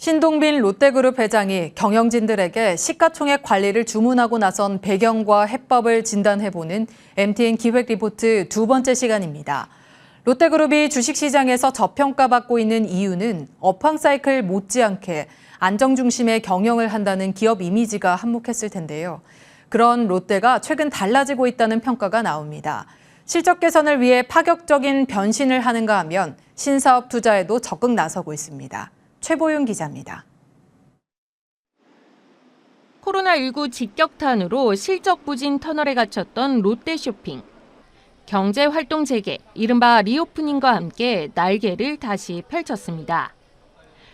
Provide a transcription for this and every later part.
신동빈 롯데그룹 회장이 경영진들에게 시가총액 관리를 주문하고 나선 배경과 해법을 진단해보는 MTN 기획 리포트 두 번째 시간입니다. 롯데그룹이 주식시장에서 저평가받고 있는 이유는 업황 사이클 못지않게 안정 중심의 경영을 한다는 기업 이미지가 한몫했을 텐데요. 그런 롯데가 최근 달라지고 있다는 평가가 나옵니다. 실적 개선을 위해 파격적인 변신을 하는가 하면 신사업 투자에도 적극 나서고 있습니다. 최보윤 기자입니다. 코로나19 직격탄으로 실적 부진 터널에 갇혔던 롯데쇼핑. 경제활동 재개, 이른바 리오프닝과 함께 날개를 다시 펼쳤습니다.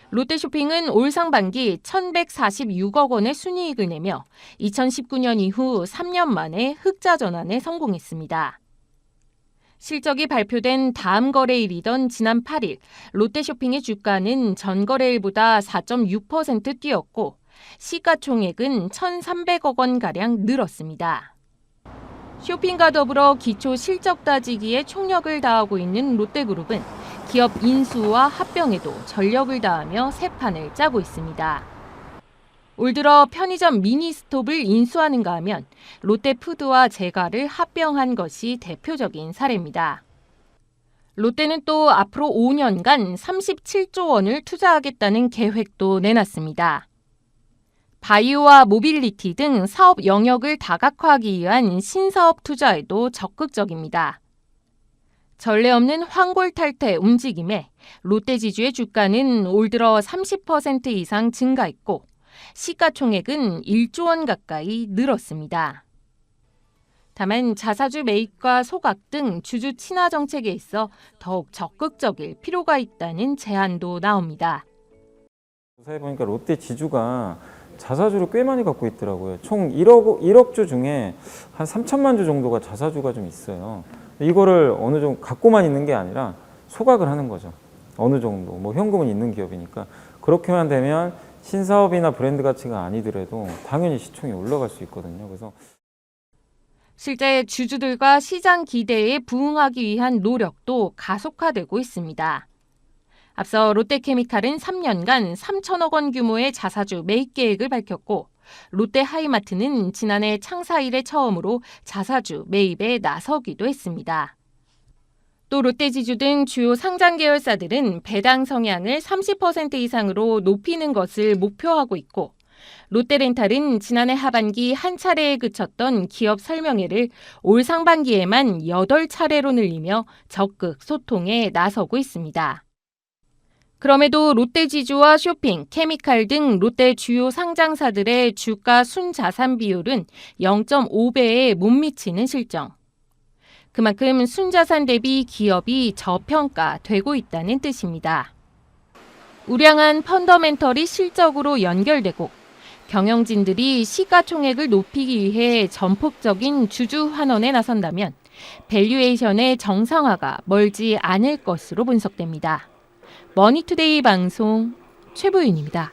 롯데쇼핑은 올 상반기 1,146억 원의 순이익을 내며 2019년 이후 3년 만에 흑자 전환에 성공했습니다. 실적이 발표된 다음 거래일이던 지난 8일, 롯데쇼핑의 주가는 전 거래일보다 4.6% 뛰었고 시가총액은 1,300억 원가량 늘었습니다. 쇼핑과 더불어 기초 실적 따지기에 총력을 다하고 있는 롯데그룹은 기업 인수와 합병에도 전력을 다하며 새 판을 짜고 있습니다. 올 들어 편의점 미니스톱을 인수하는가 하면 롯데푸드와 제과를 합병한 것이 대표적인 사례입니다. 롯데는 또 앞으로 5년간 37조 원을 투자하겠다는 계획도 내놨습니다. 바이오와 모빌리티 등 사업 영역을 다각화하기 위한 신사업 투자에도 적극적입니다. 전례 없는 황골탈퇴 움직임에 롯데지주의 주가는 올 들어 30% 이상 증가했고 시가총액은 1조 원 가까이 늘었습니다. 다만 자사주 매입과 소각 등 주주 친화 정책에 있어 더욱 적극적일 필요가 있다는 제안도 나옵니다. 조사해 보니까 롯데 지주가 자사주를 꽤 많이 갖고 있더라고요. 총 1억 주 중에 한 3천만 주 정도가 자사주가 좀 있어요. 이거를 어느 정도 갖고만 있는 게 아니라 소각을 하는 거죠. 어느 정도 뭐 현금은 있는 기업이니까 그렇게만 되면 신사업이나 브랜드 가치가 아니더라도 당연히 시총이 올라갈 수 있거든요. 그래서 실제 주주들과 시장 기대에 부응하기 위한 노력도 가속화되고 있습니다. 앞서 롯데케미칼은 3년간 3천억 원 규모의 자사주 매입 계획을 밝혔고 롯데하이마트는 지난해 창사 이래 처음으로 자사주 매입에 나서기도 했습니다. 또 롯데지주 등 주요 상장 계열사들은 배당 성향을 30% 이상으로 높이는 것을 목표하고 있고 롯데렌탈은 지난해 하반기 한 차례에 그쳤던 기업 설명회를 올 상반기에만 8차례로 늘리며 적극 소통에 나서고 있습니다. 그럼에도 롯데지주와 쇼핑, 케미칼 등 롯데 주요 상장사들의 주가 순자산 비율은 0.5배에 못 미치는 실정. 그만큼 순자산 대비 기업이 저평가되고 있다는 뜻입니다. 우량한 펀더멘털이 실적으로 연결되고 경영진들이 시가총액을 높이기 위해 전폭적인 주주 환원에 나선다면 밸류에이션의 정상화가 멀지 않을 것으로 분석됩니다. 머니투데이 방송 최보윤입니다.